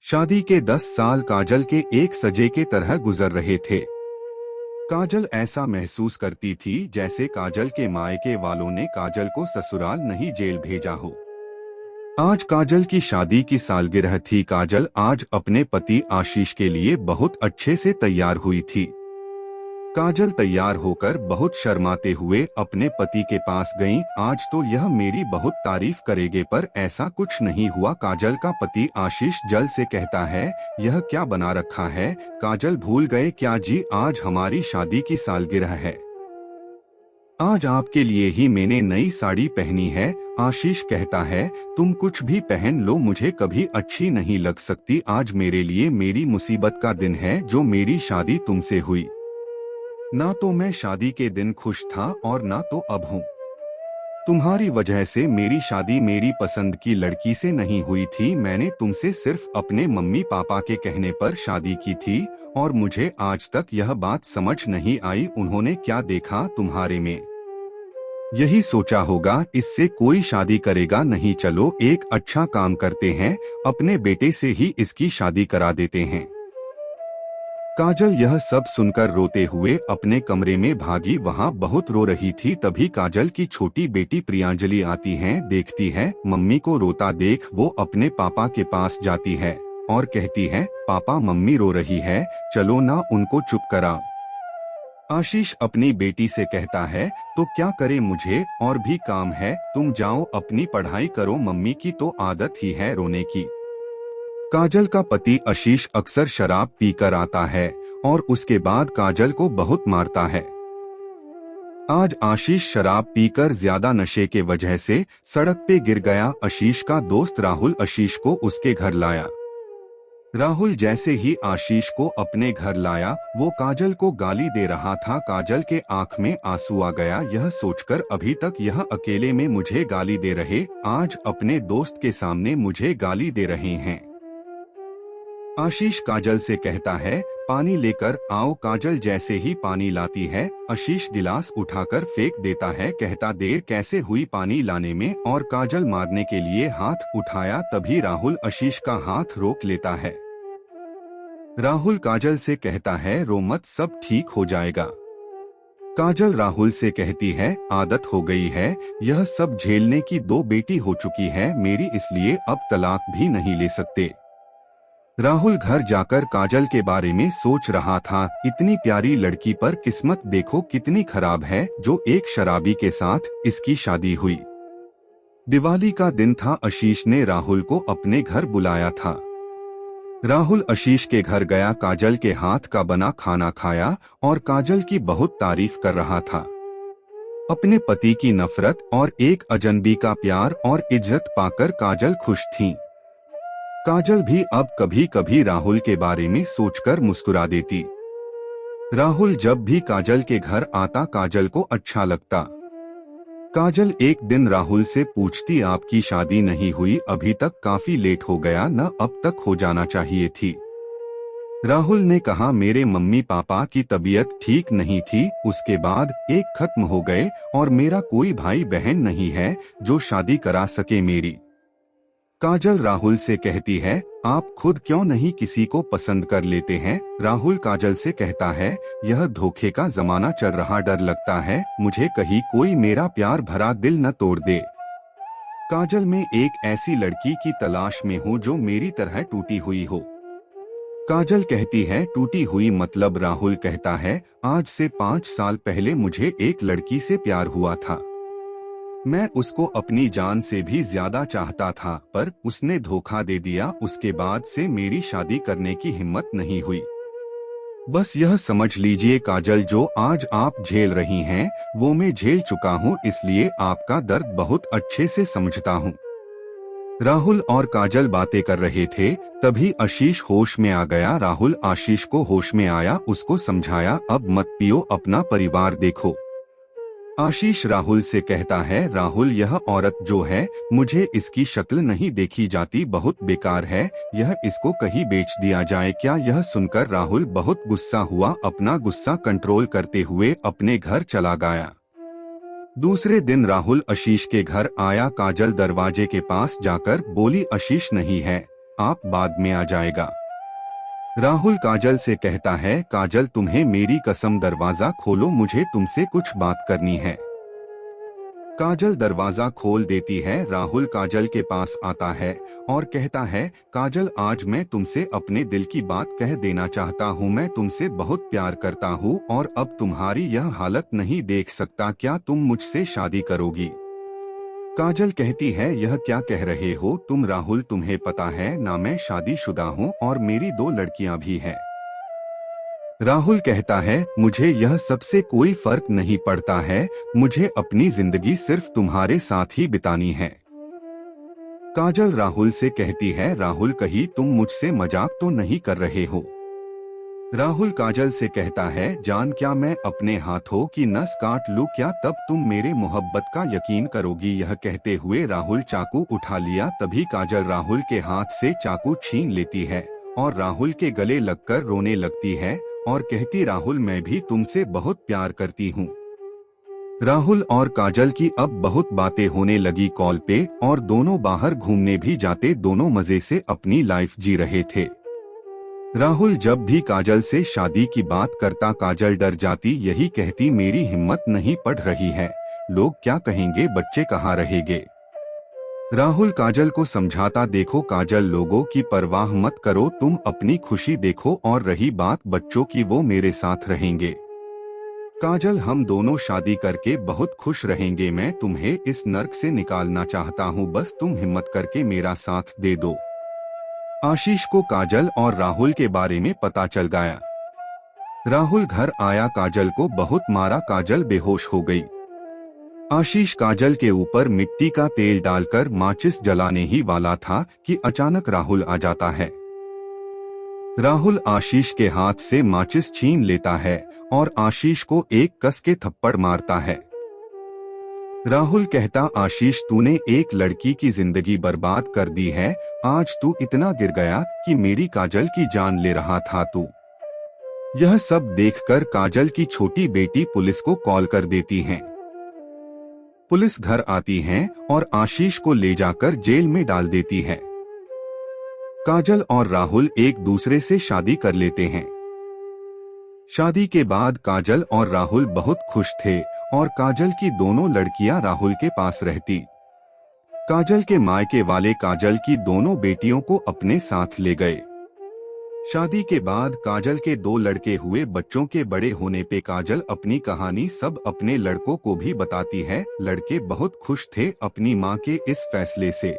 शादी के 10 साल काजल के एक सजे के तरह गुजर रहे थे। काजल ऐसा महसूस करती थी जैसे काजल के मायके वालों ने काजल को ससुराल नहीं जेल भेजा हो। आज काजल की शादी की सालगिरह थी। काजल आज अपने पति आशीष के लिए बहुत अच्छे से तैयार हुई थी। काजल तैयार होकर बहुत शर्माते हुए अपने पति के पास गईं। आज तो यह मेरी बहुत तारीफ करेंगे, पर ऐसा कुछ नहीं हुआ। काजल का पति आशीष जल से कहता है, यह क्या बना रखा है? काजल भूल गए क्या जी, आज हमारी शादी की सालगिरह है। आज आपके लिए ही मैंने नई साड़ी पहनी है। आशीष कहता है, तुम कुछ भी पहन लो, मुझे कभी अच्छी नहीं लग सकती। आज मेरे लिए मेरी मुसीबत का दिन है जो मेरी शादी तुमसे हुई। ना तो मैं शादी के दिन खुश था और ना तो अब हूँ। तुम्हारी वजह से मेरी शादी मेरी पसंद की लड़की से नहीं हुई थी। मैंने तुमसे सिर्फ अपने मम्मी पापा के कहने पर शादी की थी और मुझे आज तक यह बात समझ नहीं आई उन्होंने क्या देखा तुम्हारे में। यही सोचा होगा इससे कोई शादी करेगा नहीं। चलो एक अच्छा काम करते हैं, अपने बेटे से ही इसकी शादी करा देते हैं। काजल यह सब सुनकर रोते हुए अपने कमरे में भागी। वहाँ बहुत रो रही थी। तभी काजल की छोटी बेटी प्रियांजलि आती है। देखती है मम्मी को रोता देख वो अपने पापा के पास जाती है और कहती है, पापा मम्मी रो रही है, चलो ना उनको चुप कराओ। आशीष अपनी बेटी से कहता है, तो क्या करे, मुझे और भी काम है, तुम जाओ अपनी पढ़ाई करो, मम्मी की तो आदत ही है रोने की। काजल का पति आशीष अक्सर शराब पीकर आता है और उसके बाद काजल को बहुत मारता है। आज आशीष शराब पीकर ज्यादा नशे के वजह से सड़क पे गिर गया। आशीष का दोस्त राहुल आशीष को उसके घर लाया। राहुल जैसे ही आशीष को अपने घर लाया वो काजल को गाली दे रहा था। काजल के आंख में आंसू आ गया। यह सोचकर अभी तक यह अकेले में मुझे गाली दे रहे, आज अपने दोस्त के सामने मुझे गाली दे रहे हैं। आशीष काजल से कहता है, पानी लेकर आओ। काजल जैसे ही पानी लाती है आशीष गिलास उठाकर फेंक देता है। कहता, देर कैसे हुई पानी लाने में, और काजल मारने के लिए हाथ उठाया। तभी राहुल आशीष का हाथ रोक लेता है। राहुल काजल से कहता है, रो मत, सब ठीक हो जाएगा। काजल राहुल से कहती है, आदत हो गई है, यह सब झेलने की, 2 बेटी हो चुकी है मेरी, इसलिए अब तलाक भी नहीं ले सकते। राहुल घर जाकर काजल के बारे में सोच रहा था। इतनी प्यारी लड़की पर किस्मत देखो कितनी खराब है जो एक शराबी के साथ इसकी शादी हुई। दिवाली का दिन था। आशीष ने राहुल को अपने घर बुलाया था। राहुल आशीष के घर गया, काजल के हाथ का बना खाना खाया और काजल की बहुत तारीफ कर रहा था। अपने पति की नफरत और एक अजनबी का प्यार और इज्जत पाकर काजल खुश थी। काजल भी अब कभी कभी राहुल के बारे में सोचकर मुस्कुरा देती। राहुल जब भी काजल के घर आता काजल को अच्छा लगता। काजल एक दिन राहुल से पूछती, आपकी शादी नहीं हुई अभी तक, काफी लेट हो गया न, अब तक हो जाना चाहिए थी। राहुल ने कहा, मेरे मम्मी पापा की तबीयत ठीक नहीं थी, उसके बाद एक खत्म हो गए और मेरा कोई भाई बहन नहीं है जो शादी करा सके मेरी। काजल राहुल से कहती है, आप खुद क्यों नहीं किसी को पसंद कर लेते हैं? राहुल काजल से कहता है, यह धोखे का जमाना चल रहा, डर लगता है मुझे कहीं कोई मेरा प्यार भरा दिल न तोड़ दे। काजल में एक ऐसी लड़की की तलाश में हूँ जो मेरी तरह टूटी हुई हो। काजल कहती है, टूटी हुई मतलब? राहुल कहता है, आज से 5 साल पहले मुझे एक लड़की से प्यार हुआ था। मैं उसको अपनी जान से भी ज्यादा चाहता था, पर उसने धोखा दे दिया। उसके बाद से मेरी शादी करने की हिम्मत नहीं हुई। बस यह समझ लीजिए काजल, जो आज आप झेल रही हैं वो मैं झेल चुका हूँ, इसलिए आपका दर्द बहुत अच्छे से समझता हूँ। राहुल और काजल बातें कर रहे थे, तभी आशीष होश में आ गया। राहुल आशीष को होश में आया, उसको समझाया, अब मत पियो, अपना परिवार देखो। आशीष राहुल से कहता है, राहुल यह औरत जो है मुझे इसकी शक्ल नहीं देखी जाती, बहुत बेकार है, यह इसको कहीं बेच दिया जाए क्या? यह सुनकर राहुल बहुत गुस्सा हुआ। अपना गुस्सा कंट्रोल करते हुए अपने घर चला गया। दूसरे दिन राहुल आशीष के घर आया। काजल दरवाजे के पास जाकर बोली, आशीष नहीं है। आप बाद में आ जाएगा। राहुल काजल से कहता है, काजल तुम्हें मेरी कसम दरवाजा खोलो, मुझे तुमसे कुछ बात करनी है। काजल दरवाजा खोल देती है। राहुल काजल के पास आता है और कहता है, काजल आज मैं तुमसे अपने दिल की बात कह देना चाहता हूँ। मैं तुमसे बहुत प्यार करता हूँ और अब तुम्हारी यह हालत नहीं देख सकता। क्या तुम मुझसे शादी करोगी? काजल कहती है, यह क्या कह रहे हो तुम राहुल? तुम्हें पता है ना मैं शादीशुदा हूँ और मेरी 2 लड़कियां भी हैं। राहुल कहता है, मुझे यह सबसे कोई फर्क नहीं पड़ता है, मुझे अपनी जिंदगी सिर्फ तुम्हारे साथ ही बितानी है। काजल राहुल से कहती है, राहुल कहीं तुम मुझसे मजाक तो नहीं कर रहे हो? राहुल काजल से कहता है, जान क्या मैं अपने हाथों की नस काट लूं क्या, तब तुम मेरे मोहब्बत का यकीन करोगी? यह कहते हुए राहुल चाकू उठा लिया। तभी काजल राहुल के हाथ से चाकू छीन लेती है और राहुल के गले लगकर रोने लगती है और कहती, राहुल मैं भी तुमसे बहुत प्यार करती हूँ। राहुल और काजल की अब बहुत बातें होने लगी कॉल पे और दोनों बाहर घूमने भी जाते। दोनों मजे से अपनी लाइफ जी रहे थे। राहुल जब भी काजल से शादी की बात करता काजल डर जाती, यही कहती, मेरी हिम्मत नहीं पड़ रही है, लोग क्या कहेंगे, बच्चे कहाँ रहेंगे। राहुल काजल को समझाता, देखो काजल लोगों की परवाह मत करो, तुम अपनी खुशी देखो और रही बात बच्चों की वो मेरे साथ रहेंगे। काजल हम दोनों शादी करके बहुत खुश रहेंगे, मैं तुम्हें इस नर्क से निकालना चाहता हूँ, बस तुम हिम्मत करके मेरा साथ दे दो। आशीष को काजल और राहुल के बारे में पता चल गया। राहुल घर आया, काजल को बहुत मारा, काजल बेहोश हो गई। आशीष काजल के ऊपर मिट्टी का तेल डालकर माचिस जलाने ही वाला था कि अचानक राहुल आ जाता है। राहुल आशीष के हाथ से माचिस छीन लेता है और आशीष को एक कस के थप्पड़ मारता है। राहुल कहता, आशीष तूने एक लड़की की जिंदगी बर्बाद कर दी है, आज तू इतना गिर गया कि मेरी काजल की जान ले रहा था तू। यह सब देखकर काजल की छोटी बेटी पुलिस को कॉल कर देती है। पुलिस घर आती है और आशीष को ले जाकर जेल में डाल देती है। काजल और राहुल एक दूसरे से शादी कर लेते हैं। शादी के बाद काजल और राहुल बहुत खुश थे और काजल की दोनों लड़कियां राहुल के पास रहती। काजल के मायके वाले काजल की दोनों बेटियों को अपने साथ ले गए। शादी के बाद काजल के 2 लड़के हुए। बच्चों के बड़े होने पे काजल अपनी कहानी सब अपने लड़कों को भी बताती है। लड़के बहुत खुश थे अपनी मां के इस फैसले से।